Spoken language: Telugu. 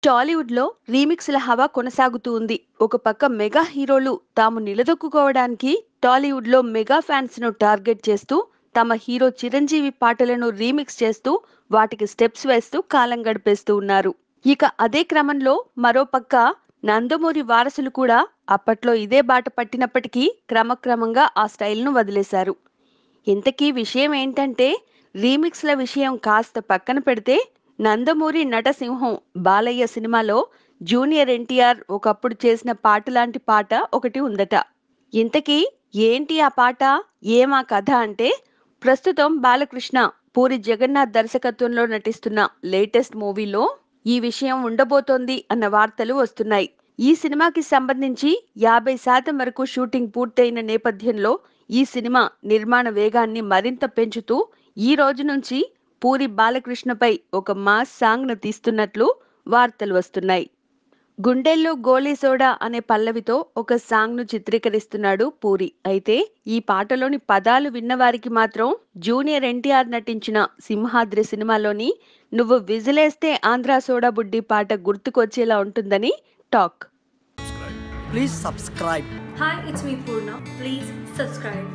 టాలీవుడ్‌లో రీమిక్స్‌ల హవా కొనసాగుతూ ఉంది. ఒక పక్క మెగా హీరోలు తాము నిలదొక్కుకోవడానికి టాలీవుడ్‌లో మెగా ఫ్యాన్స్‌ను టార్గెట్ చేస్తూ, తమ హీరో చిరంజీవి పాటలను రీమిక్స్ చేస్తూ, వాటికి స్టెప్స్ వేస్తూ కాలం గడిపేస్తూ ఉన్నారు. ఇక అదే క్రమంలో మరోపక్క నందమూరి వారసులు కూడా అప్పట్లో ఇదే బాట పట్టినప్పటికీ క్రమక్రమంగా ఆ స్టైల్‌ను వదిలేశారు. ఇంతకీ విషయం ఏంటంటే, రీమిక్స్‌ల విషయం కాస్త పక్కన పెడితే, నందమూరి నటసింహం బాలయ్య సినిమాలో జూనియర్ ఎన్టీఆర్ ఒకప్పుడు చేసిన పాటలాంటి పాట ఒకటి ఉందట. ఇంతకీ ఏంటి ఆ పాట? ఏమా కథ అంటే, ప్రస్తుతం బాలకృష్ణ పూరి జగన్నాథ్ దర్శకత్వంలో నటిస్తున్న లేటెస్ట్ మూవీలో ఈ విషయం ఉండబోతోంది అన్న వార్తలు వస్తున్నాయి. ఈ సినిమాకి సంబంధించి 50% వరకు షూటింగ్ పూర్తయిన నేపథ్యంలో ఈ సినిమా నిర్మాణ వేగాన్ని మరింత పెంచుతూ ఈ రోజు నుంచి పూరి బాలకృష్ణపై ఒక మాస్ సాంగ్‌ను తీస్తున్నట్లు వార్తలు వస్తున్నాయి. 'గుండెల్లో గోలీ సోడా' అనే పల్లవితో ఒక సాంగ్‌ను చిత్రీకరిస్తున్నాడు పూరి. అయితే ఈ పాటలోని పదాలు విన్నవారికి మాత్రం జూనియర్ ఎన్టీఆర్ నటించిన 'సింహాద్రి' సినిమాలోని 'నువ్వు విజిలేస్తే ఆంధ్ర సోడా బుడ్డి' పాట గుర్తుకొచ్చేలా ఉంటుందని talk. Please subscribe. Hi, it's me Purna. Please subscribe.